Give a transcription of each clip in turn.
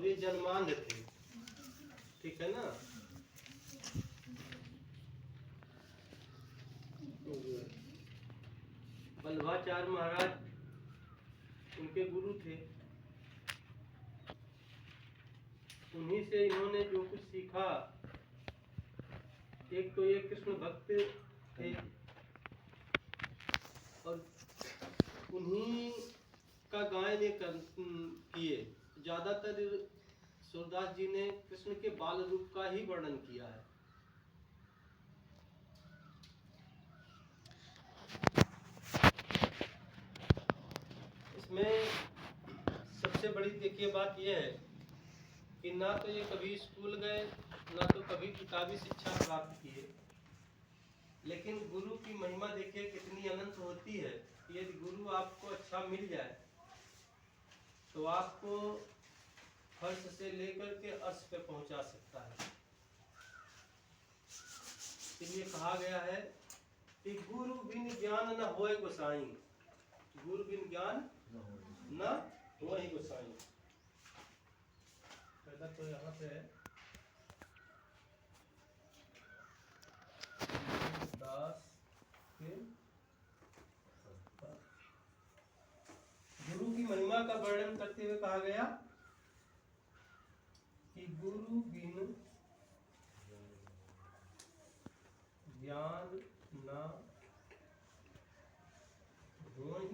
और ये जन्मांध थे, ठीक है ना। वल्लभाचार्य महाराज उनके गुरु थे, उन्हीं से इन्होंने जो कुछ सीखा। एक तो ये कृष्ण भक्त थे और उन्हीं का गायन किए। ज्यादातर सूरदास जी ने कृष्ण के बाल रूप का ही वर्णन किया है। इसमें सबसे बड़ी देखिए बात यह है कि ना तो ये कभी स्कूल गए, ना तो कभी किताबी शिक्षा प्राप्त किए, लेकिन गुरु की महिमा देखिए कितनी अनंत होती है। यदि गुरु आपको अच्छा मिल जाए तो आपको फर्श से लेकर के अर्श पे पहुंचा सकता है। इसलिए कहा गया है कि गुरु बिन ज्ञान न होए गोसाई, गुरु बिन ज्ञान न होए गोसाई। पहला तो यहाँ पे है दास के गुरु की महिमा का वर्णन करते हुए कहा गया कि गुरु बिन ज्ञान न होए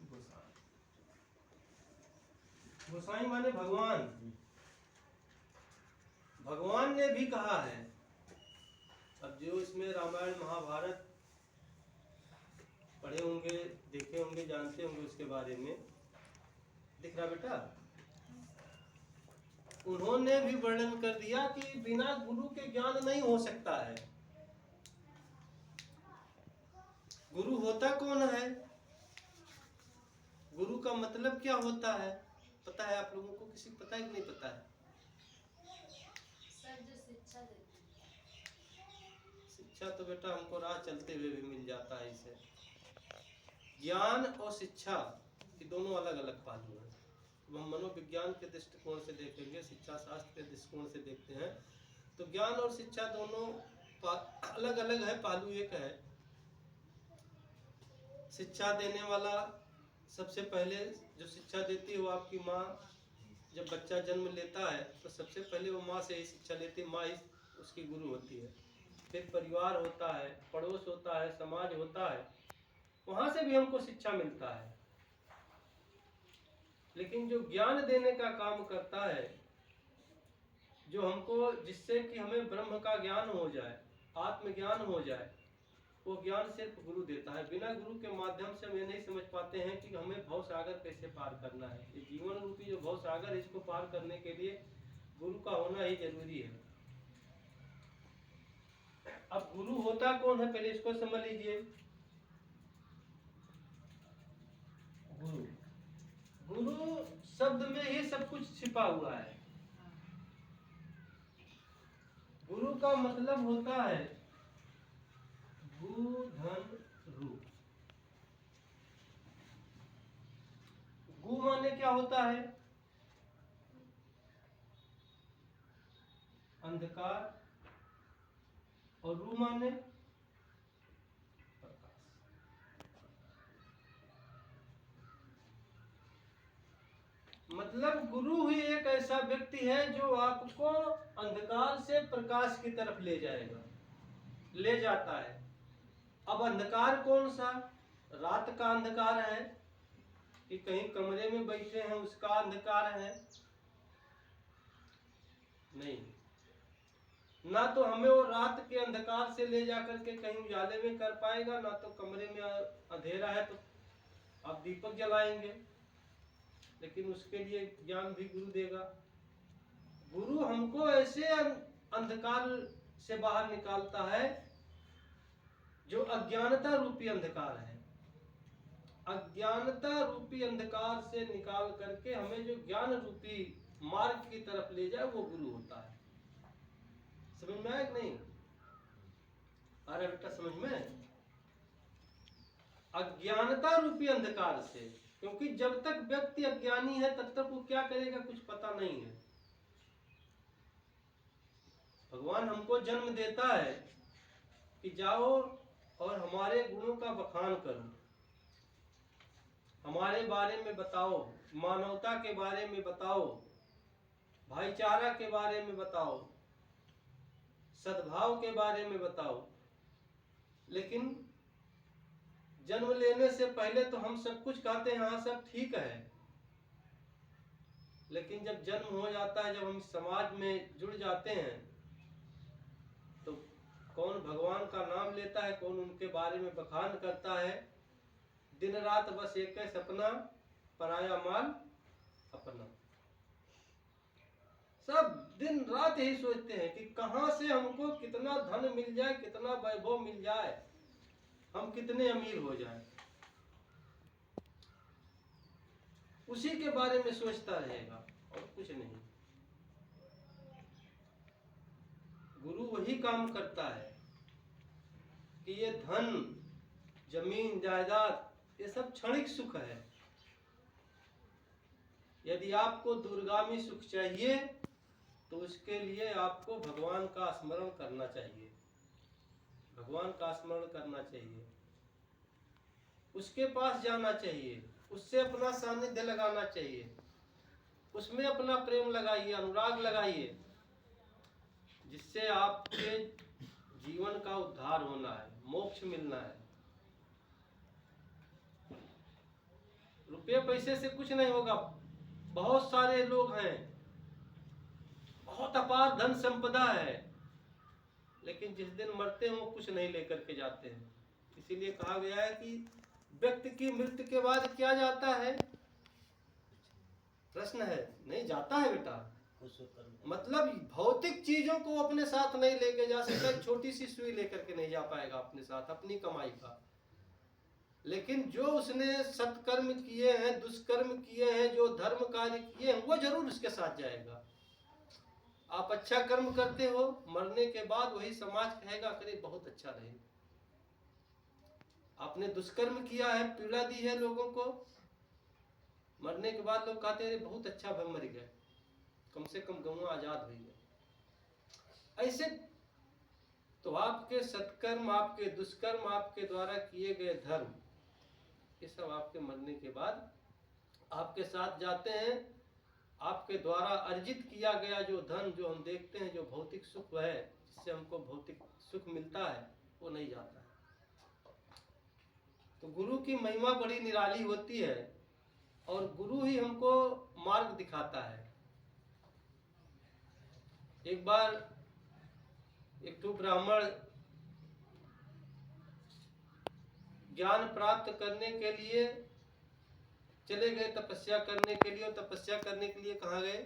गोसाई। गोसाई माने भगवान। भगवान ने भी कहा है। अब जो इसमें रामायण महाभारत पढ़े होंगे, देखे होंगे, जानते होंगे उसके बारे में, दिख रहा बेटा, उन्होंने भी वर्णन कर दिया कि बिना गुरु के ज्ञान नहीं हो सकता है। गुरु होता कौन है, गुरु का मतलब क्या होता है, पता है आप लोगों को? किसी को पता है कि नहीं पता है? सर जो शिक्षा देते हैं। शिक्षा तो बेटा हमको राह चलते हुए भी मिल जाता है। इसे ज्ञान और शिक्षा ये दोनों अलग अलग पहलू हैं। तो हम मनोविज्ञान के दृष्टिकोण से देखेंगे, शिक्षा शास्त्र के दृष्टिकोण से देखते हैं, तो ज्ञान और शिक्षा दोनों अलग अलग है, पहलू एक है। शिक्षा देने वाला सबसे पहले जो शिक्षा देती है वो आपकी माँ। जब बच्चा जन्म लेता है तो सबसे पहले वो माँ से ही शिक्षा लेती है, माँ ही उसकी गुरु होती है। फिर परिवार होता है, पड़ोस होता है, समाज होता है, वहां से भी हमको शिक्षा मिलता है। लेकिन जो ज्ञान देने का काम करता है, जो हमको जिससे कि हमें ब्रह्म का ज्ञान हो जाए, आत्मज्ञान हो जाए, वो ज्ञान सिर्फ गुरु देता है। बिना गुरु के माध्यम से हम ये नहीं समझ पाते हैं कि हमें भव सागर कैसे पार करना है। ये जीवन रूपी जो भव सागर है, इसको पार करने के लिए गुरु का होना ही जरूरी है। अब गुरु होता कौन है, पहले इसको समझ लीजिए। गुरु, गुरु शब्द में ही सब कुछ छिपा हुआ है। गुरु का मतलब होता है गु धन रू। गु माने क्या होता है? अंधकार, और रू माने प्रकाश। मतलब गुरु ही एक ऐसा व्यक्ति है जो आपको अंधकार से प्रकाश की तरफ ले जाएगा, ले जाता है। अब अंधकार कौन सा? रात का अंधकार है कि कहीं कमरे में बैठे हैं उसका अंधकार है? नहीं। ना तो हमें वो रात के अंधकार से ले जाकर के कहीं उजाले में कर पाएगा, ना तो कमरे में अंधेरा है तो आप दीपक जलाएंगे, लेकिन उसके लिए ज्ञान भी गुरु देगा। गुरु हमको ऐसे अंधकार से बाहर निकालता है जो अज्ञानता रूपी अंधकार है। अज्ञानता रूपी अंधकार से निकाल करके हमें जो ज्ञान रूपी मार्ग की तरफ ले जाए, वो गुरु होता है। समझ में आया कि नहीं? आ रहा बेटा समझ में? अज्ञानता रूपी अंधकार से क्योंकि जब तक व्यक्ति अज्ञानी है तब तक वो क्या करेगा कुछ पता नहीं है। भगवान हमको जन्म देता है कि जाओ और हमारे गुणों का बखान करो, हमारे बारे में बताओ, मानवता के बारे में बताओ, भाईचारा के बारे में बताओ, सद्भाव के बारे में बताओ। लेकिन जन्म लेने से पहले तो हम सब कुछ कहते हैं, हाँ सब ठीक है, लेकिन जब जन्म हो जाता है, जब हम समाज में जुड़ जाते हैं, तो कौन भगवान का नाम लेता है, कौन उनके बारे में बखान करता है। दिन रात बस एक है सपना, पराया माल अपना। सब दिन रात यही सोचते हैं कि कहां से हमको कितना धन मिल जाए, कितना वैभव मिल जाए, हम कितने अमीर हो जाए, उसी के बारे में सोचता रहेगा और कुछ नहीं। गुरु वही काम करता है कि ये धन, जमीन, जायदाद, ये सब क्षणिक सुख है। यदि आपको दूरगामी सुख चाहिए तो उसके लिए आपको भगवान का स्मरण करना चाहिए, भगवान का स्मरण करना चाहिए, उसके पास जाना चाहिए, उससे अपना सानिध्य लगाना चाहिए, उसमें अपना प्रेम लगाइए, अनुराग लगाइए, जिससे आपके जीवन का उद्धार होना है, मोक्ष मिलना है। रुपये पैसे से कुछ नहीं होगा। बहुत सारे लोग हैं, बहुत अपार धन संपदा है, लेकिन जिस दिन मरते हैं वो कुछ नहीं लेकर के जाते हैं। इसीलिए कहा गया है कि व्यक्ति की मृत्यु के बाद क्या जाता है? प्रश्न है, नहीं जाता है बेटा। मतलब भौतिक चीजों को अपने साथ नहीं लेके जा सकता। छोटी सी सुई लेकर के नहीं जा पाएगा अपने साथ, अपनी कमाई का। लेकिन जो उसने सत्कर्म किए हैं, दुष्कर्म किए हैं, जो धर्म कार्य किए हैं, वो जरूर उसके साथ जाएगा। आप अच्छा कर्म करते हो, मरने के बाद वही समाज कहेगा अरे बहुत अच्छा रहे। आपने दुष्कर्म किया है, पीड़ा दी है लोगों को, मरने के बाद लोग कहते हैं बहुत अच्छा मर गए, कम से कम गौवा आजाद हुई है। ऐसे तो आपके सत्कर्म, आपके दुष्कर्म, आपके द्वारा किए गए धर्म, ये सब आपके मरने के बाद आपके साथ जाते हैं। आपके द्वारा अर्जित किया गया जो धन, जो हम देखते हैं, जो भौतिक सुख है, जिससे हमको भौतिक सुख मिलता है, वो नहीं जाता है। तो गुरु की महिमा बड़ी निराली होती है और गुरु ही हमको मार्ग दिखाता है। एक बार एक तो ब्राह्मण ज्ञान प्राप्त करने के लिए चले गए, तपस्या करने के लिए। और तपस्या करने के लिए कहाँ गए?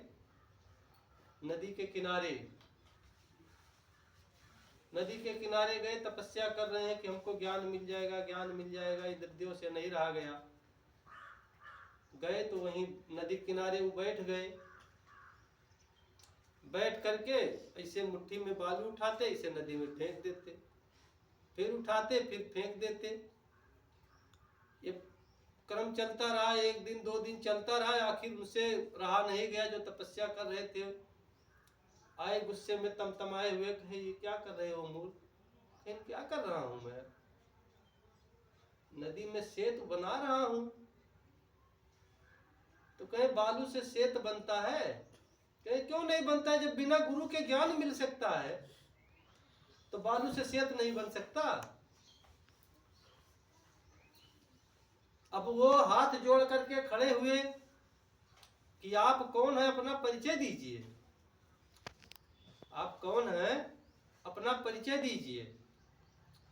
नदी के किनारे। नदी के किनारे गए, तपस्या कर रहे हैं कि हमको ज्ञान मिल जाएगा, ज्ञान मिल जाएगा। इधर से नहीं रहा गया। गए तो वहीं नदी किनारे वो बैठ गए। बैठ करके ऐसे मुट्ठी में बालू उठाते, इसे नदी में फेंक देते, फिर उठाते, फिर फेंक देते। ये क्रम चलता रहा। एक दिन, 2 दिन चलता रहा। आखिर उनसे रहा नहीं गया। जो तपस्या कर रहे थे आए गुस्से में तमतमाए हुए, कहे ये क्या कर रहे हो मूर्ख? कहे क्या कर रहा हूं मैं? नदी में सेतु बना रहा हूं। तो कहे बालू से सेतु बनता है? कहे क्यों नहीं बनता है? जब बिना गुरु के ज्ञान मिल सकता है तो बालू से सेतु नहीं बन सकता। अब वो हाथ जोड़ करके खड़े हुए कि आप कौन है, अपना परिचय दीजिए। आप कौन है, अपना परिचय दीजिए।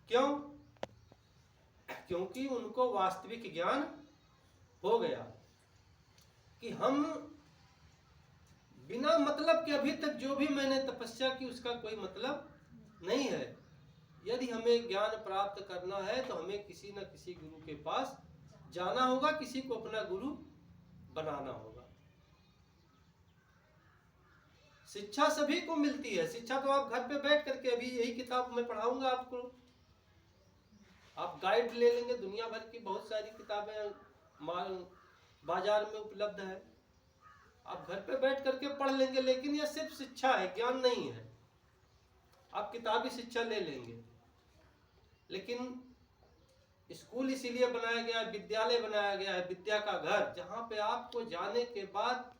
क्यों? क्योंकि उनको वास्तविक ज्ञान हो गया कि हम बिना मतलब के अभी तक जो भी मैंने तपस्या की उसका कोई मतलब नहीं है। यदि हमें ज्ञान प्राप्त करना है तो हमें किसी न किसी गुरु के पास जाना होगा, किसी को अपना गुरु बनाना होगा। शिक्षा सभी को मिलती है। शिक्षा तो आप घर पे बैठ करके, अभी यही किताब मैं पढ़ाऊंगा आपको, आप गाइड ले लेंगे, दुनिया भर की बहुत सारी किताबें बाजार में उपलब्ध है, आप घर पे बैठ करके पढ़ लेंगे, लेकिन यह सिर्फ शिक्षा है, ज्ञान नहीं है। आप किताबी शिक्षा ले लेंगे, लेकिन स्कूल इसीलिए बनाया गया है, विद्यालय बनाया गया है, विद्या का घर, जहाँ पे आपको जाने के बाद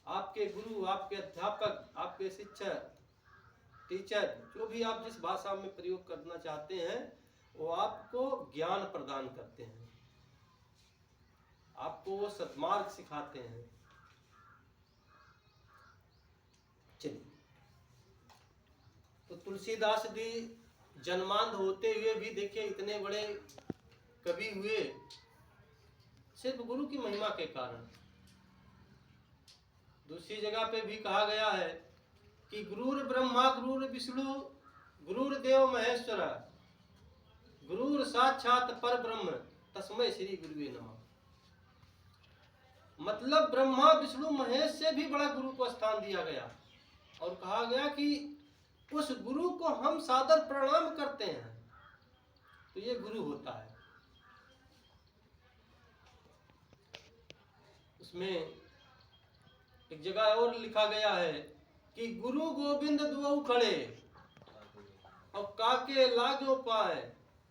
आपके गुरु, आपके अध्यापक, आपके शिक्षक, टीचर, जो भी आप जिस भाषा में प्रयोग करना चाहते हैं, वो आपको ज्ञान प्रदान करते हैं, आपको वो सद्मार्ग सिखाते हैं। चलिए, तो तुलसीदास जी जन्मांध होते हुए भी देखिए इतने बड़े कवि हुए, सिर्फ गुरु की महिमा के कारण। दूसरी जगह पे भी कहा गया है कि गुरुर ब्रह्मा गुरुर विष्णु गुरुर देव महेश्वर गुरुर साक्षात पर ब्रह्म तस्मै श्री गुरुवे नमः। मतलब ब्रह्मा विष्णु महेश से भी बड़ा गुरु को स्थान दिया गया और कहा गया कि उस गुरु को हम सादर प्रणाम करते हैं, तो ये गुरु होता है। उसमें एक जगह और लिखा गया है कि गुरु गोविंद दुआऊ खड़े और काके लागो पाए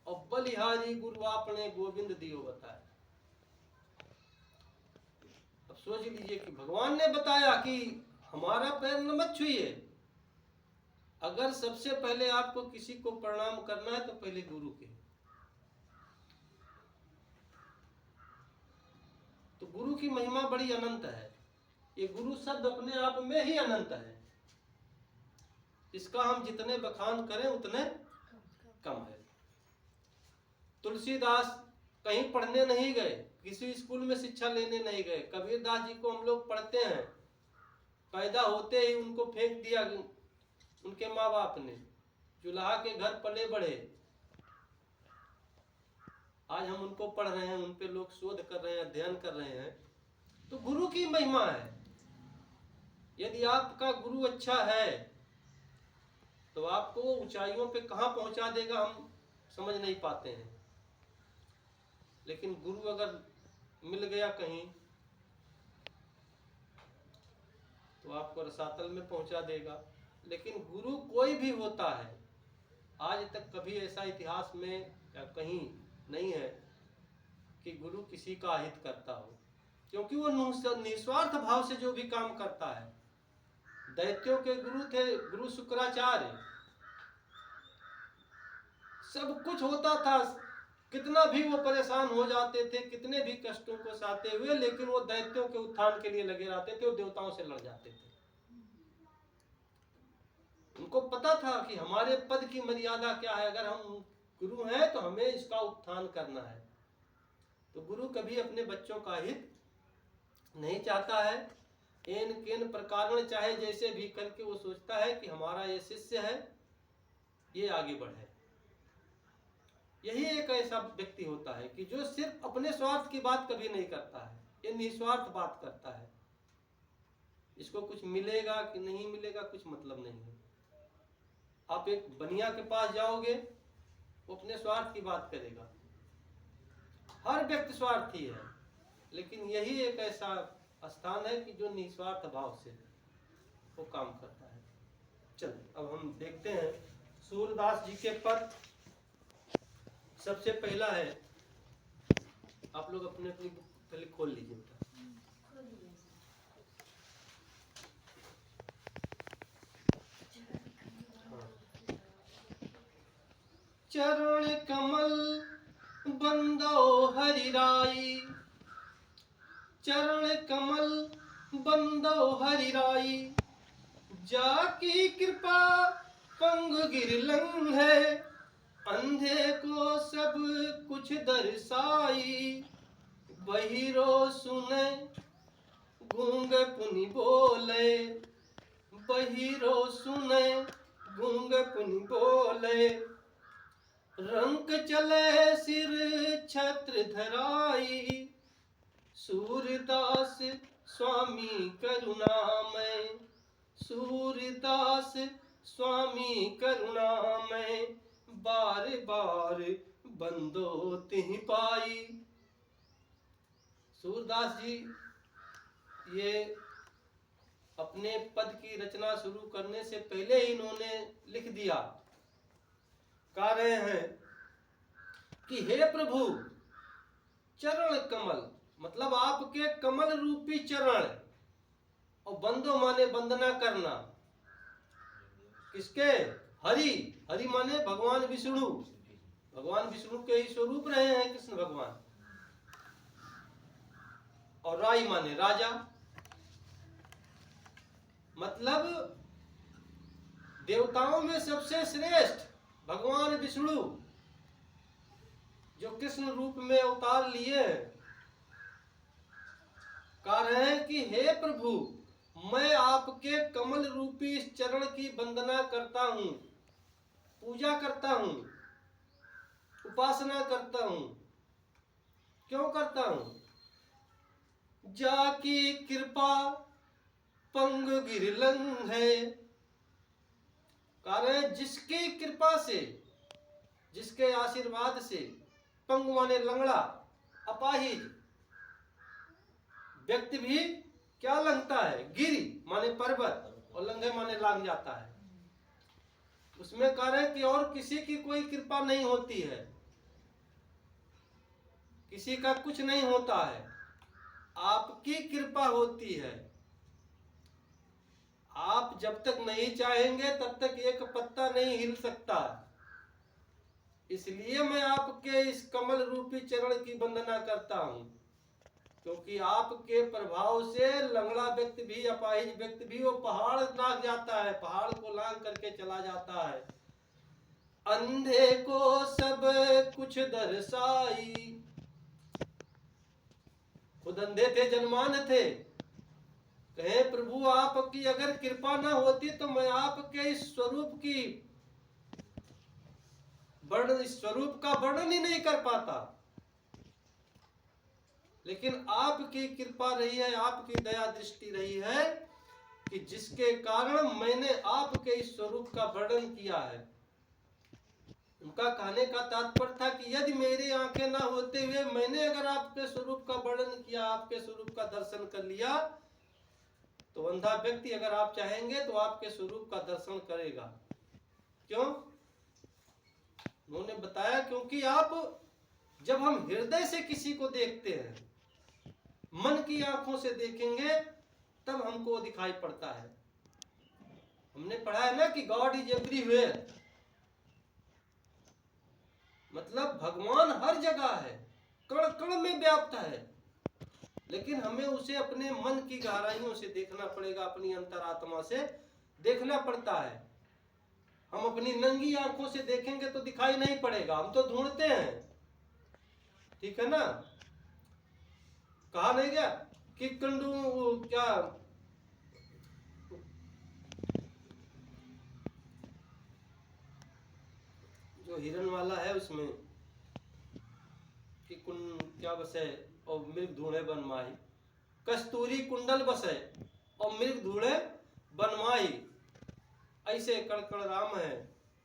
और बलिहारी गुरु आपने गोविंद दियो बताए। अब सोच लीजिए कि भगवान ने बताया कि हमारा पैर न मत छुइए। अगर सबसे पहले आपको किसी को प्रणाम करना है तो पहले गुरु के। तो गुरु की महिमा बड़ी अनंत है। ये गुरु शब्द अपने आप में ही अनंत है, इसका हम जितने बखान करें उतने कम है। तुलसीदास कहीं पढ़ने नहीं गए, किसी स्कूल में शिक्षा लेने नहीं गए। कबीरदास जी को हम लोग पढ़ते हैं, पैदा होते ही उनको फेंक दिया उनके माँ बाप ने, चूल्हा के घर पले बढ़े। आज हम उनको पढ़ रहे हैं, उन पे लोग शोध कर रहे हैं, अध्ययन कर रहे हैं। तो गुरु की महिमा है। यदि आपका गुरु अच्छा है तो आपको ऊंचाइयों पे कहां पहुंचा देगा हम समझ नहीं पाते हैं। लेकिन गुरु अगर मिल गया कहीं तो आपको रसातल में पहुंचा देगा। लेकिन गुरु कोई भी होता है, आज तक कभी ऐसा इतिहास में या कहीं नहीं है कि गुरु किसी का हित करता हो, क्योंकि वो निस्वार्थ भाव से जो भी काम करता है। दैत्यों के गुरु थे गुरु शुक्राचार्य, सब कुछ होता था, कितना भी वो परेशान हो जाते थे, कितने भी कष्टों को सहते हुए, लेकिन वो दैत्यों के उत्थान के लिए लगे रहते थे, वो देवताओं से लड़ जाते थे। उनको पता था कि हमारे पद की मर्यादा क्या है, अगर हम गुरु हैं तो हमें इसका उत्थान करना है। तो गुरु कभी अपने बच्चों का हित नहीं चाहता है। एन केन प्रकार चाहे जैसे भी करके वो सोचता है कि हमारा ये शिष्य है, ये आगे बढ़े। यही एक ऐसा व्यक्ति होता है कि जो सिर्फ अपने स्वार्थ की बात कभी नहीं करता है, ये निस्वार्थ बात करता है। इसको कुछ मिलेगा कि नहीं मिलेगा कुछ मतलब नहीं है। आप एक बनिया के पास जाओगे, वो अपने स्वार्थ की बात करेगा। हर व्यक्ति स्वार्थी है, लेकिन यही एक ऐसा स्थान है कि जो निस्वार्थ भाव से वो काम करता है। चलिए अब हम देखते हैं सूरदास जी के पद। सबसे पहला है, आप लोग अपने अपनी पहले खोल लीजिए। चरण कमल बंदो हरिराई, चरण कमल बंदो हरिराई, जाकी कृपा पंग गिरलंग है, अंधे को सब कुछ दर्शाई, बहिरो सुने गूंग पुनि बोले, बहिरो सुने गूंग पुनि बोले, रंक चले सिर छत्र धराई, सूरदास स्वामी करुणामय, सूरदास स्वामी करुणामय, बार बार बंदो तिहि पाई। सूरदास जी ये अपने पद की रचना शुरू करने से पहले ही इन्होंने लिख दिया, कह रहे हैं कि हे प्रभु चरण कमल, मतलब आपके कमल रूपी चरण, और बंदो माने वंदना करना, किसके? हरि। हरि माने भगवान विष्णु, भगवान विष्णु के ही स्वरूप रहे हैं कृष्ण भगवान। और राई माने राजा, मतलब देवताओं में सबसे श्रेष्ठ भगवान विष्णु जो कृष्ण रूप में अवतार लिए, कह रहे हैं कि हे प्रभु मैं आपके कमल रूपी इस चरण की वंदना करता हूं, पूजा करता हूं, उपासना करता हूं। क्यों करता हूं? जाकी कृपा पंग गिरलंग है, कारण जिसकी कृपा से, जिसके आशीर्वाद से, पंग माने लंगड़ा, अपाहिज व्यक्ति भी क्या लंघता है? गिरी माने पर्वत, और लंघे माने लांग जाता है। उसमें कह रहे कि और किसी की कोई कृपा नहीं होती है, किसी का कुछ नहीं होता है, आपकी कृपा होती है। आप जब तक नहीं चाहेंगे तब तक एक पत्ता नहीं हिल सकता। इसलिए मैं आपके इस कमल रूपी चरण की वंदना करता हूं, क्योंकि आपके प्रभाव से लंगड़ा व्यक्ति भी, अपाहिज व्यक्ति भी, वो पहाड़ लांग जाता है, पहाड़ को लांग करके चला जाता है। अंधे को सब कुछ दर्शाई, खुद अंधे थे, जन्मान थे। कहे प्रभु आपकी अगर कृपा ना होती तो मैं आपके इस स्वरूप की वर्णन, इस स्वरूप का वर्णन ही नहीं कर पाता। लेकिन आपकी कृपा रही है, आपकी दया दृष्टि रही है कि जिसके कारण मैंने आपके इस स्वरूप का वर्णन किया है। उनका कहने का तात्पर्य था कि यदि मेरी आंखें ना होते हुए मैंने अगर आपके स्वरूप का वर्णन किया, आपके स्वरूप का दर्शन कर लिया, तो अंधा व्यक्ति अगर आप चाहेंगे तो आपके स्वरूप का दर्शन करेगा। क्यों? उन्होंने बताया क्योंकि आप, जब हम हृदय से किसी को देखते हैं, मन की आंखों से देखेंगे, तब हमको दिखाई पड़ता है। हमने पढ़ा है ना कि गॉड इज एवरीवेयर, मतलब भगवान हर जगह है, कण कण में व्याप्त है। लेकिन हमें उसे अपने मन की गहराइयों से देखना पड़ेगा, अपनी अंतरात्मा से देखना पड़ता है। हम अपनी नंगी आंखों से देखेंगे तो दिखाई नहीं पड़ेगा, हम तो ढूंढते हैं, ठीक है ना। कहा नहीं क्या कि कंडू क्या जो हिरन वाला है उसमें कि क्या बसे और मृग ढूंढे बनमाही, कस्तूरी कुंडल बसे और मृग ढूंढे बनमाही, ऐसे कड़कड़ राम है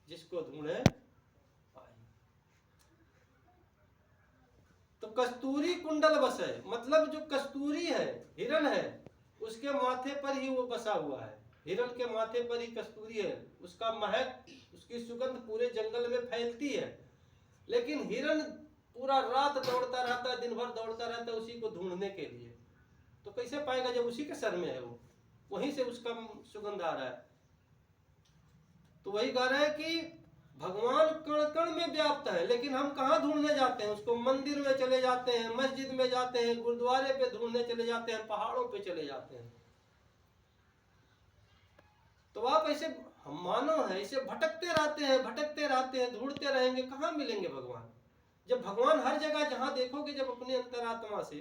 जिसको ढूंढे पाई। तो कस्तूरी कुंडल बसे, मतलब जो कस्तूरी है, हिरन है, उसके माथे पर ही वो बसा हुआ है। हिरन के माथे पर ही कस्तूरी है, उसका महक, उसकी सुगंध पूरे जंगल में फैलती है। लेकिन हिरन पूरा रात दौड़ता रहता है, दिन भर दौड़ता रहता है उसी को ढूंढने के लिए, तो कैसे पाएगा जब उसी के सर में है, वो वहीं से उसका सुगंध आ रहा है। तो वही कह रहे हैं कि भगवान कण कण में व्याप्त है, लेकिन हम कहाँ ढूंढने जाते हैं उसको? मंदिर में चले जाते हैं, मस्जिद में जाते हैं, गुरुद्वारे पे ढूंढने चले जाते हैं, पहाड़ों पे चले जाते हैं। तो आप ऐसे, हम मानव है, ऐसे भटकते रहते हैं, भटकते रहते हैं, ढूंढते रहेंगे, कहाँ मिलेंगे भगवान? जब भगवान हर जगह, जहां देखोगे, जब अपने अंतरात्मा से।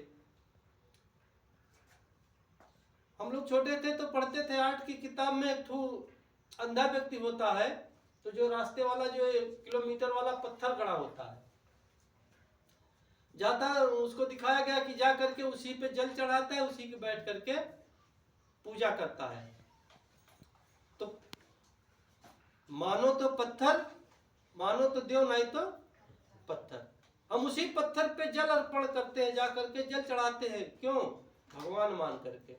हम लोग छोटे थे तो पढ़ते थे आर्ट की किताब में, एक अंधा व्यक्ति होता है तो जो रास्ते वाला, जो किलोमीटर वाला पत्थर गड़ा होता है, जाता, उसको दिखाया गया कि जा करके उसी पे जल चढ़ाता है, उसी के बैठ करके पूजा करता है। तो मानो तो पत्थर, मानो तो देव, नहीं तो पत्थर। हम उसी पत्थर पे जल अर्पण करते हैं, जा करके जल चढ़ाते हैं। क्यों? भगवान मान करके।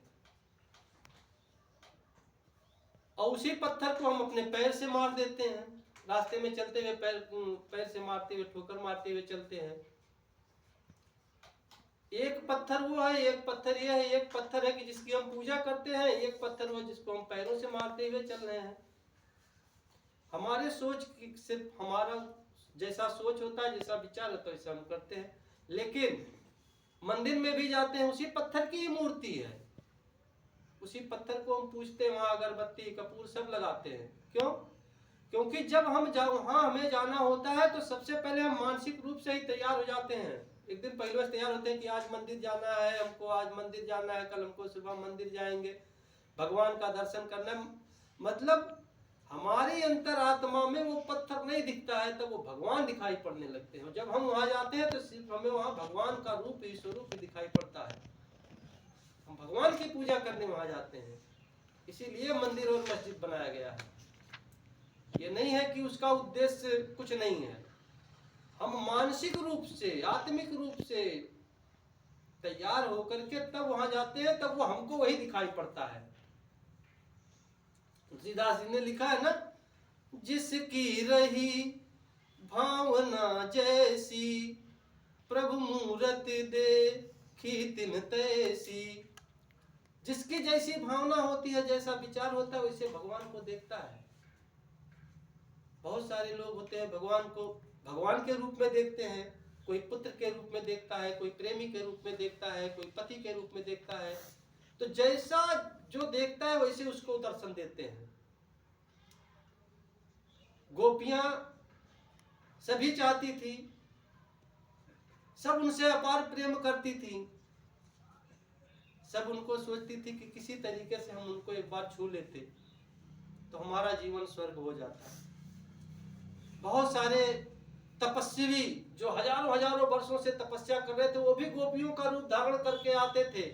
और उसी पत्थर को हम अपने पैर से मार देते हैं, रास्ते में चलते हुए पैर से मारते हुए, ठोकर मारते हुए चलते हैं। एक पत्थर वो है, एक पत्थर ये है, एक पत्थर है कि जिसकी हम पूजा करते हैं, एक पत्थर वो जिसको हम पैरों से मारते हुए चल रहे हैं। हमारे सोच सिर्फ हमारा जैसा सोच होता है, जैसा विचार होता है, वैसा हम करते हैं। लेकिन मंदिर में भी जाते हैं, उसी पत्थर की मूर्ति है, उसी पत्थर को हम पूजते हैं, वहां अगरबत्ती कपूर सब लगाते हैं। क्यों? क्योंकि जब हम वहां हमें जाना होता है तो सबसे पहले हम मानसिक रूप से ही तैयार हो जाते हैं। एक दिन पहले से तैयार होते हैं कि आज मंदिर जाना है हमको, आज मंदिर जाना है, कल हमको सुबह मंदिर जाएंगे, भगवान का दर्शन करना है। मतलब हमारी अंतरात्मा में वो पत्थर नहीं दिखता है, तब वो भगवान दिखाई पड़ने लगते हैं। जब हम वहां जाते हैं तो सिर्फ हमें वहां भगवान का रूप ही स्वरूप ही दिखाई पड़ता है। हम भगवान की पूजा करने वहां जाते हैं, इसीलिए मंदिर और मस्जिद बनाया गया है। ये नहीं है कि उसका उद्देश्य कुछ नहीं है। हम मानसिक रूप से, आत्मिक रूप से तैयार होकर के तब वहां जाते हैं, तब वो हमको वही दिखाई पड़ता है। तुलसीदास जी ने लिखा है ना, जिसकी रही भावना जैसी, प्रभु मूरत देखी तिन तैसी। जिसकी जैसी भावना होती है, जैसा विचार होता है, वैसे भगवान को देखता है। बहुत सारे लोग होते हैं भगवान को भगवान के रूप में देखते हैं, कोई पुत्र के रूप में देखता है, कोई प्रेमी के रूप में देखता है, कोई पति के रूप में देखता है। तो जैसा जो देखता है वैसे उसको दर्शन देते हैं। गोपियां सभी चाहती थी, सब उनसे अपार प्रेम करती थी, सब उनको सोचती थी कि किसी तरीके से हम उनको एक बार छू लेते तो हमारा जीवन स्वर्ग हो जाता। बहुत सारे तपस्वी जो हजारों हजारों वर्षों से तपस्या कर रहे थे, वो भी गोपियों का रूप धारण करके आते थे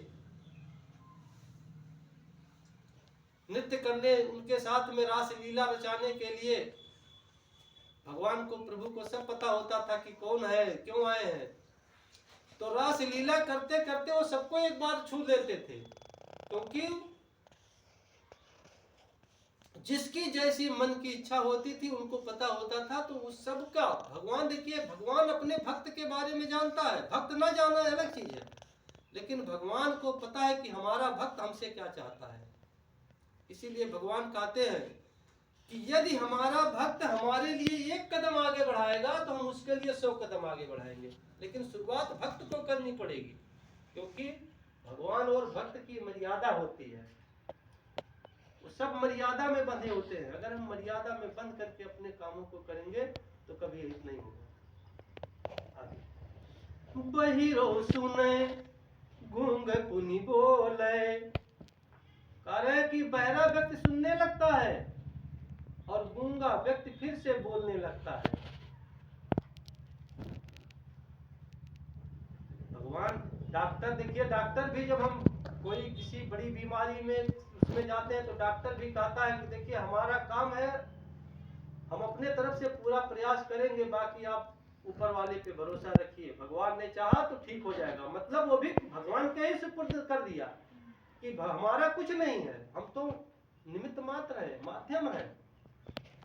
नृत्य करने, उनके साथ में रास लीला रचाने के लिए। भगवान को, प्रभु को सब पता होता था कि कौन है, क्यों आए हैं। तो रास लीला करते करते वो सबको एक बार छू लेते थे, क्योंकि जिसकी जैसी मन की इच्छा होती थी उनको पता होता था। तो उस सबका भगवान, देखिए भगवान अपने भक्त के बारे में जानता है, भक्त ना जाना अलग चीज है, लेकिन भगवान को पता है कि हमारा भक्त हमसे क्या चाहता है। इसीलिए भगवान कहते हैं कि यदि हमारा भक्त हमारे लिए एक कदम आगे बढ़ाएगा तो हम उसके लिए 100 कदम आगे बढ़ाएंगे। लेकिन शुरुआत भक्त को करनी पड़ेगी, क्योंकि भगवान और भक्त की मर्यादा होती है, वो सब मर्यादा में बंधे होते हैं। अगर हम मर्यादा में बंध करके अपने कामों को करेंगे तो कभी हित नहीं होगा। आगे, बहिरो सुने गूंग पुनि बोले। कह रहे हैं कि बहरा व्यक्ति सुनने लगता है और गूंगा व्यक्ति फिर से बोलने लगता है। भगवान, डॉक्टर, देखिए डॉक्टर भी, जब हम कोई किसी बड़ी बीमारी में उसमें जाते हैं तो डॉक्टर भी कहता है कि देखिए हमारा काम है, हम अपने तरफ से पूरा प्रयास करेंगे, बाकी आप ऊपर वाले पे भरोसा रखिए, भगवान ने चाहा तो ठीक हो जाएगा। मतलब वो भी भगवान के ही सुपुर्द कर दिया कि हमारा कुछ नहीं है, हम तो निमित्त मात्र है, माध्यम है,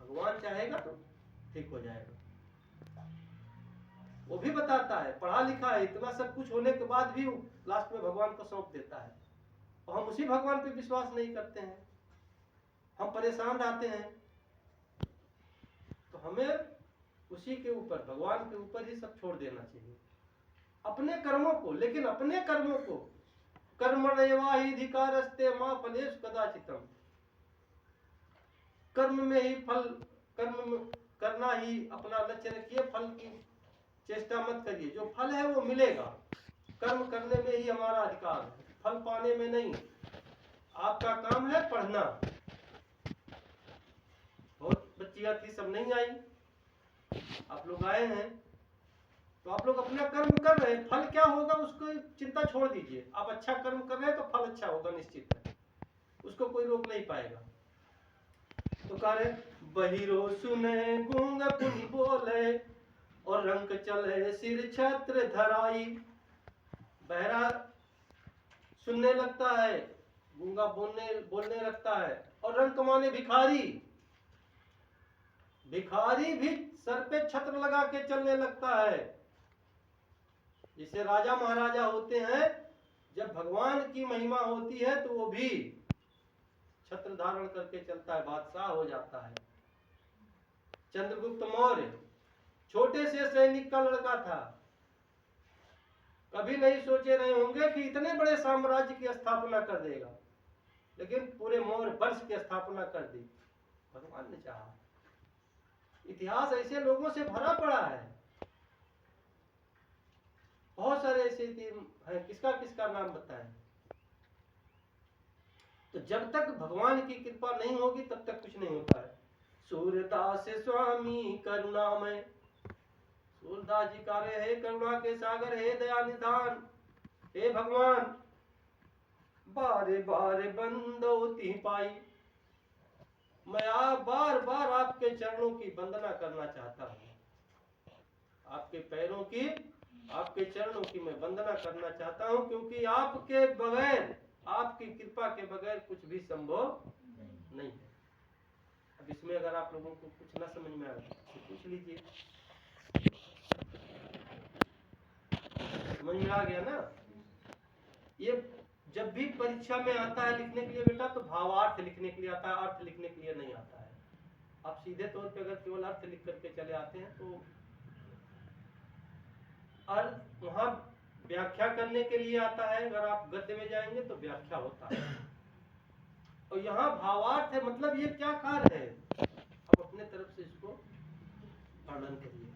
भगवान चाहेगा तो ठीक हो जाएगा। वो भी बताता है, पढ़ा लिखा है, इतना सब कुछ होने के बाद भी लास्ट में भगवान को सौंप देता है। और हम उसी भगवान पे विश्वास नहीं करते हैं, हम परेशान रहते हैं। तो हमें उसी के ऊपर, भगवान के ऊपर ही सब छोड़ देना चाहिए, अपने कर्मों को। लेकिन अपने कर्मों को, कर्मण्येवाधिकारस्ते मा फलेषु कदाचितम, कर्म में ही फल, कर्म में करना ही अपना लक्ष्य रखिए, फल की चेष्टा मत करिए। जो फल है वो मिलेगा, कर्म करने में ही हमारा अधिकार है, फल पाने में नहीं। आपका काम है पढ़ना। बहुत बच्चियां थी, सब नहीं आई, आप लोग आए हैं, तो आप लोग अपना कर्म कर रहे हैं, फल क्या होगा उसको चिंता छोड़ दीजिए। आप अच्छा कर्म कर रहे हैं तो फल अच्छा होगा, निश्चित है, उसको कोई रोक नहीं पाएगा। तो कह रहे, बहिरो सुने गूंग पुनि बोले, और रंक चले सिर छत्र धराई। बहरा सुनने लगता है, गूंगा बोलने लगता है। और रंक माने भिखारी, भिखारी भी सर पे छत्र लगा के चलने लगता है। जिसे राजा महाराजा होते हैं, जब भगवान की महिमा होती है तो वो भी छत्र धारण करके चलता है, बादशाह हो जाता है। चंद्रगुप्त मौर्य छोटे से सैनिक का लड़का था। कभी नहीं सोचे रहे होंगे कि इतने बड़े साम्राज्य की स्थापना कर देगा, लेकिन पूरे मौर्य वंश की स्थापना कर दी, भगवान ने चाहा। इतिहास ऐसे लोगों से भरा पड़ा है, बहुत सारे ऐसे हैं, किसका किसका नाम बताएं। तो जब तक भगवान की कृपा नहीं होगी तब तक कुछ नहीं होता है। सूरदास स्वामी करुणामय, सूरदास जी कह रहे, हे करुणा के सागर, हे दया निधान, हे भगवान, बारे बारे बंदौती पाई। मैं आप बार बार आपके चरणों की वंदना करना चाहता हूँ, आपके पैरों की, आपके चरणों की मैं वंदना करना चाहता हूँ, क्योंकि आपके बगैर, आपकी कृपा के बगैर कुछ भी संभव नहीं है। अब इसमें अगर आप लोगों को कुछ ना समझ में आए तो पूछ लीजिए। समझ में आ गया ना? ये जब भी परीक्षा में आता है लिखने के लिए बेटा, तो भावार्थ लिखने के लिए आता है, अर्थ लिखने के लिए नहीं आता है। आप सीधे तौर पे अगर केवल अर्थ लिख करके चले आते हैं तो अर्थ वहां व्याख्या करने के लिए आता है। अगर आप गद्य में जाएंगे तो व्याख्या होता है, और यहाँ भावार्थ है, मतलब ये क्या कार्य है, आप अपने तरफ से इसको वर्णन करिए।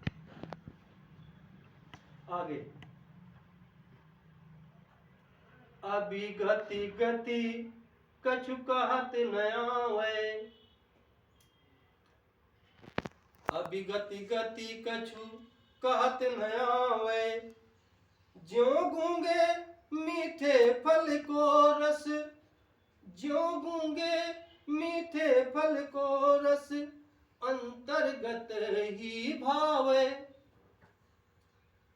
आगे, अभी गति गति कछु कहत नया वे, अभी गति गति कछु कहत नया वे, ज्यों गूंगे मीठे फल को रस, ज्यों गूंगे मीठे फल को रस, अंतर्गत ही भावे,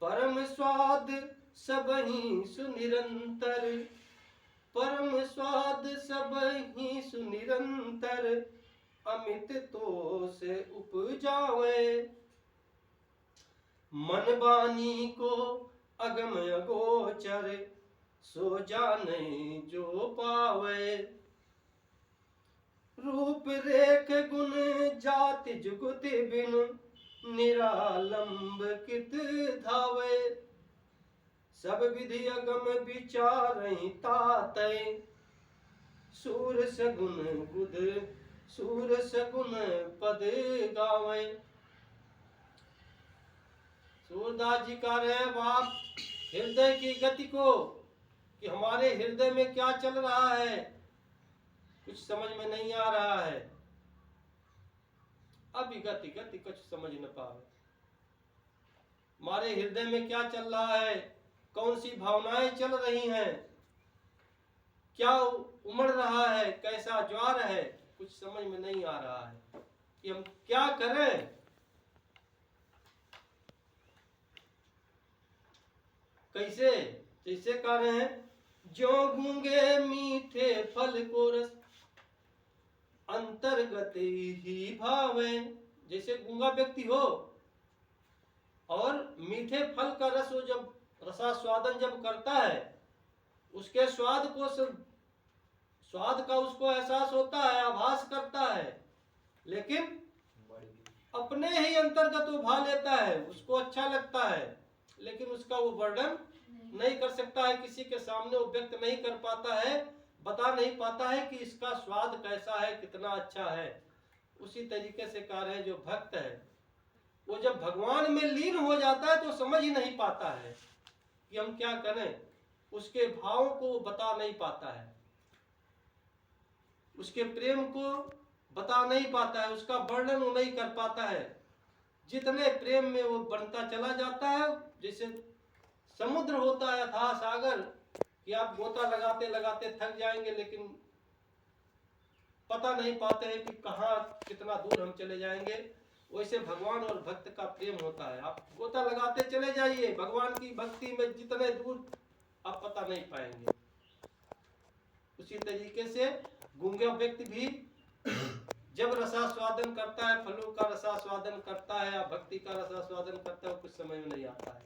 परम स्वाद सबहि सुनिरंतर, परम स्वाद सबहि सुनिरंतर, अमित तो से उपजावे, मन बानी को अगम अगोचर, सो जाने जो पावे, रूप रेख गुण जाति जुगति बिनु, निरालंब कित धावे, सब विधि अगम विचारहि तातै, सूर सगुन गुद सूर सगुन पद गावे। सूरदास जी कह रहे हैं, बाप हृदय की गति को, कि हमारे हृदय में क्या चल रहा है कुछ समझ में नहीं आ रहा है। अभी गति गति कुछ समझ न पावे, हमारे हृदय में क्या चल रहा है, कौन सी भावनाएं चल रही हैं, क्या उमड़ रहा है, कैसा ज्वार है, कुछ समझ में नहीं आ रहा है कि हम क्या करें। कैसे? जैसे कह रहे हैं, ज्यों गूंगे मीठे फल को रस, अंतर्गत ही भावे। जैसे गूंगा व्यक्ति हो और मीठे फल का रस वो जब रसास्वादन जब करता है, उसके स्वाद का उसको एहसास होता है, आभास करता है, लेकिन अपने ही अंतर्गत वो भा लेता है, उसको अच्छा लगता है, लेकिन उसका वो वर्णन नहीं कर सकता है, किसी के सामने वो व्यक्त नहीं कर पाता है, बता नहीं पाता है कि इसका स्वाद कैसा है, कितना अच्छा है। उसी तरीके से कह रहे हैं, जो भक्त है वो जब भगवान में लीन हो जाता है तो समझ ही नहीं पाता है कि हम क्या करें, उसके भाव को वो बता नहीं पाता है, उसके प्रेम को बता नहीं पाता है, उसका वर्णन वो नहीं कर पाता है। जितने प्रेम में वो बनता चला जाता है, जैसे समुद्र होता है अथाह सागर, कि आप गोता लगाते लगाते थक जाएंगे, लेकिन पता नहीं पाते हैं कि कहाँ कितना दूर हम चले जाएंगे। वैसे भगवान और भक्त का प्रेम होता है। आप गोता लगाते चले जाइए, भगवान की भक्ति में जितने दूर आप पता नहीं पाएंगे। उसी तरीके से गूंगा व्यक्ति भी जब रसास्वादन करता है, फलों का रसास्वादन करता है या भक्ति का रसास्वादन करता है, वो कुछ समझ में नहीं आता है।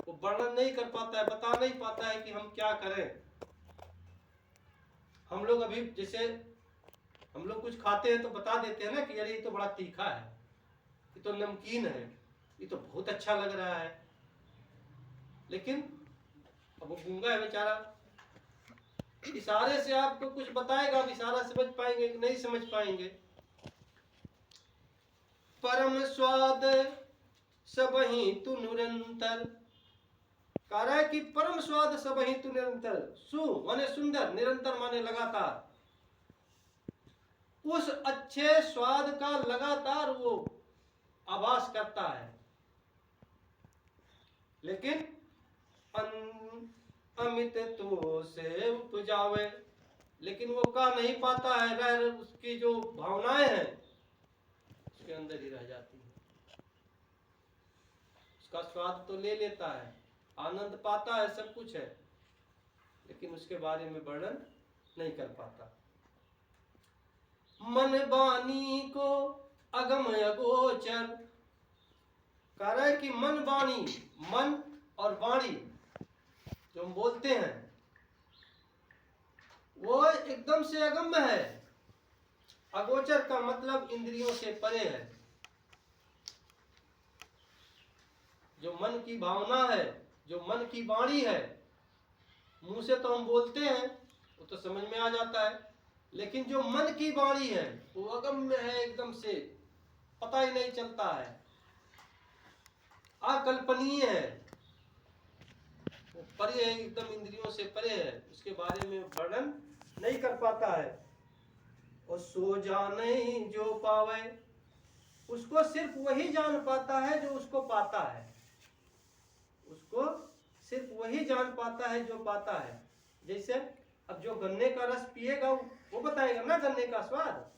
वो वर्णन नहीं कर पाता है, बता नहीं पाता है कि हम क्या करें। हम लोग अभी जैसे हम लोग कुछ खाते हैं तो बता देते हैं ना कि यार ये तो बड़ा तीखा है, ये तो नमकीन है, ये तो बहुत अच्छा लग रहा है। लेकिन अब वो गूंगा है बेचारा, इशारे से आपको कुछ बताएगा, आप इशारा समझ पाएंगे कि नहीं समझ पाएंगे। परम स्वाद सबहि तु निरंतर, कह रहा है कि परम स्वाद सबहि तु निरंतर। सु माने सुंदर, निरंतर माने लगातार। उस अच्छे स्वाद का लगातार वो आभास करता है, लेकिन अमित तो से उपजावे, लेकिन वो का नहीं पाता है, रह उसकी जो भावनाएं हैं उसके अंदर ही रह जाती है। उसका स्वाद तो ले लेता है, आनंद पाता है, सब कुछ है, लेकिन उसके बारे में वर्णन नहीं कर पाता। मन बानी को अगम अगोचर, कह रहा है कि मन बानी, मन और वाणी जो हम बोलते हैं वो एकदम से अगम्य है। अगोचर का मतलब इंद्रियों से परे है। जो मन की भावना है, जो मन की वाणी है, मुंह से तो हम बोलते हैं वो तो समझ में आ जाता है, लेकिन जो मन की वाणी है वो अगम्य है, एकदम से पता ही नहीं चलता है, अकल्पनीय है, वो परे है, एकदम इंद्रियों से परे है, उसके बारे में वर्णन नहीं कर पाता है। और सो जाने जो पावे, उसको सिर्फ वही जान पाता है जो उसको पाता है। उसको सिर्फ वही जान पाता है जो पाता है। जैसे अब जो गन्ने का रस पिएगा वो बताएगा ना गन्ने का स्वाद,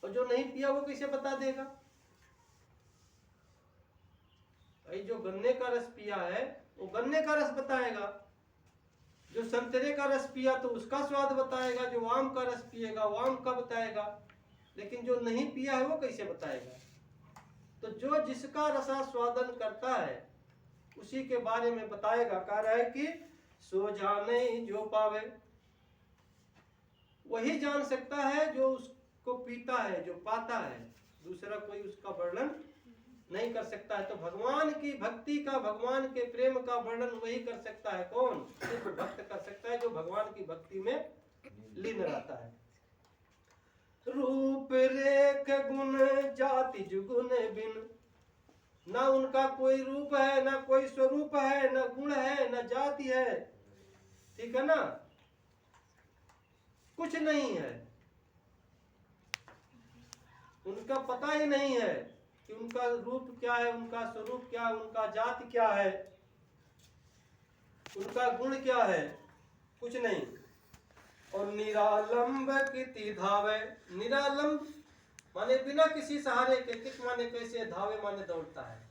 और जो नहीं पिया वो कैसे बता देगा? भाई जो गन्ने का रस पिया है वो गन्ने का रस बताएगा, जो संतरे का रस पिया तो उसका स्वाद बताएगा, जो आम का रस पिएगा वो आम का बताएगा, लेकिन जो नहीं पिया है वो कैसे बताएगा? तो जो जिसका रसास्वादन करता है उसी के बारे में बताएगा। कह रहा है कि सो जाने जो पावे, वही जान सकता है जो उसको पीता है, जो पाता है, दूसरा कोई उसका वर्णन नहीं कर सकता है। तो भगवान की भक्ति का, भगवान के प्रेम का वर्णन वही कर सकता है। कौन? सिर्फ भक्त कर सकता है जो भगवान की भक्ति में लीन रहता है। रूप रेख गुण जाति जुगुन बिन, ना उनका कोई रूप है, ना कोई स्वरूप है, ना गुण है, ना जाति है, ठीक है ना, कुछ नहीं है। उनका पता ही नहीं है कि उनका रूप क्या है, उनका स्वरूप क्या है, उनका जाति क्या है, उनका गुण क्या है, कुछ नहीं। और निरालंब की धावे, निरालंब माने बिना किसी सहारे के, किक माने कैसे, धावे माने दौड़ता है।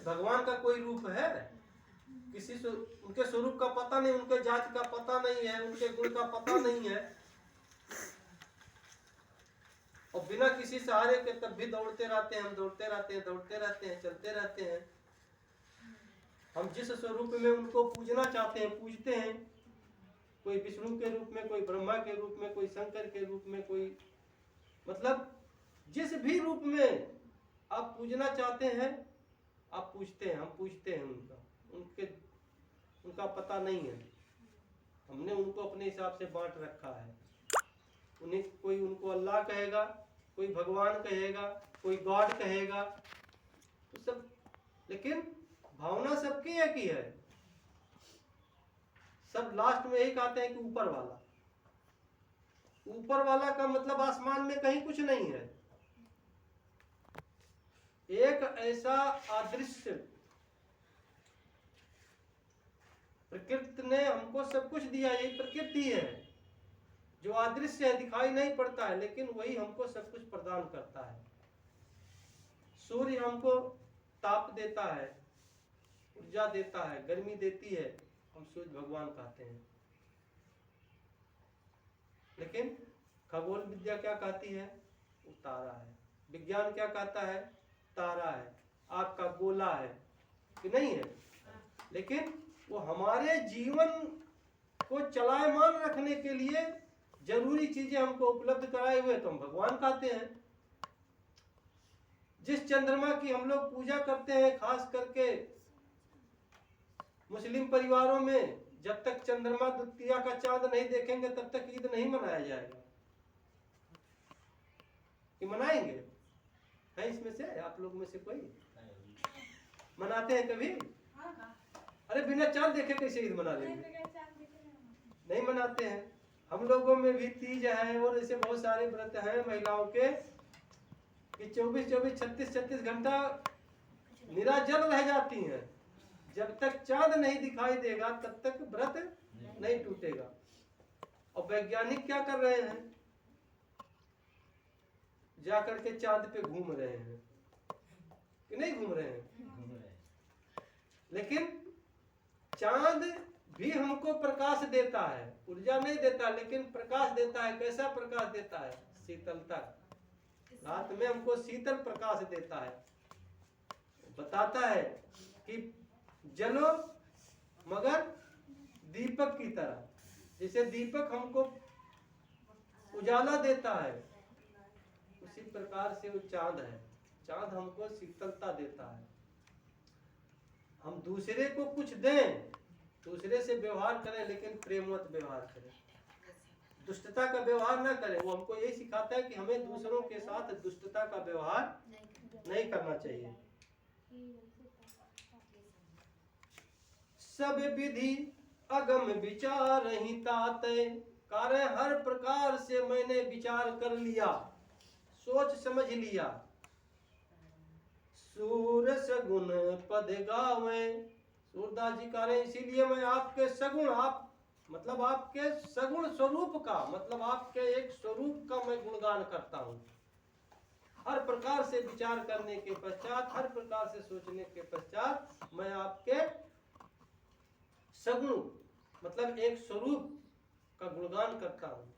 भगवान का कोई रूप है? किसी उनके स्वरूप का पता नहीं, उनके जाति का पता नहीं है, उनके गुण का पता नहीं है, और बिना किसी सहारे के तब भी दौड़ते रहते हैं। हम दौड़ते रहते हैं, दौड़ते रहते हैं, चलते रहते हैं। हम जिस स्वरूप में उनको पूजना चाहते हैं पूजते हैं, कोई विष्णु के रूप में, कोई ब्रह्मा के रूप में, कोई शंकर के रूप में, कोई मतलब जिस भी रूप में आप पूजना चाहते हैं आप पूजते हैं, हम पूजते हैं उनका, उनका पता नहीं है। हमने उनको अपने हिसाब से बांट रखा है। उन्हें कोई उनको अल्लाह कहेगा, कोई भगवान कहेगा, कोई गॉड कहेगा, तो सब, लेकिन भावना सबकी एक ही है। सब लास्ट में यही कहते हैं कि ऊपर वाला। ऊपर वाला का मतलब आसमान में कहीं कुछ नहीं है। एक ऐसा अदृश्य, प्रकृति ने हमको सब कुछ दिया, यही प्रकृति है जो अदृश्य है, दिखाई नहीं पड़ता है, लेकिन वही हमको सब कुछ प्रदान करता है। सूर्य हमको ताप देता है, ऊर्जा देता है, गर्मी देती है, हम सूर्य भगवान कहते हैं। लेकिन खगोल विद्या क्या कहती है? वो तारा है। विज्ञान क्या कहता है? तारा है, आपका गोला है कि नहीं है। लेकिन वो हमारे जीवन को चलायमान रखने के लिए जरूरी चीजें हमको उपलब्ध कराए हुए तो हम भगवान कहते हैं। जिस चंद्रमा की हम लोग पूजा करते हैं, खास करके मुस्लिम परिवारों में, जब तक चंद्रमा द्वितीया का चांद नहीं देखेंगे तब तक ईद नहीं मनाया जाएगा। कि मनाएंगे? है इसमें से आप लोग में से कोई मनाते हैं कभी? अरे बिना चांद देखे कैसे ईद मना लेंगे? नहीं मनाते हैं। हम लोगों में भी तीज है और ऐसे बहुत सारे व्रत हैं महिलाओं के कि 24-24, 36-36 घंटा निराजल रह जाती हैं। जब तक चांद नहीं दिखाई देगा तब तक व्रत नहीं टूटेगा। और वैज्ञानिक क्या कर रहे हैं? जाकर के चांद पे घूम रहे हैं कि नहीं घूम रहे हैं? लेकिन चांद भी हमको प्रकाश देता है, ऊर्जा नहीं देता, लेकिन प्रकाश देता है। कैसा प्रकाश देता है? शीतलता। रात में हमको शीतल प्रकाश देता है। बताता है कि जलो मगर दीपक की तरह। जैसे दीपक हमको उजाला देता है, उसी प्रकार से वो चांद है। चांद हमको शीतलता देता है। हम दूसरे को कुछ दें, दूसरे से व्यवहार करें, लेकिन प्रेमवत व्यवहार करें, दुष्टता का व्यवहार ना करें। वो हमको यही सिखाता है कि हमें दूसरों के साथ दुष्टता का व्यवहार नहीं करना चाहिए। सब विधि अगम विचार ही ताते, कारण हर प्रकार से मैंने विचार कर लिया, सोच समझ लिया। सूर सगुण पद गावे, सूरदास जी कह रहे हैं इसीलिए मैं आपके सगुण, आप मतलब आपके सगुण स्वरूप का, मतलब आपके एक स्वरूप का मैं गुणगान करता हूँ। हर प्रकार से विचार करने के पश्चात, हर प्रकार से सोचने के पश्चात मैं आपके सगुण मतलब एक स्वरूप का गुणगान करता हूँ।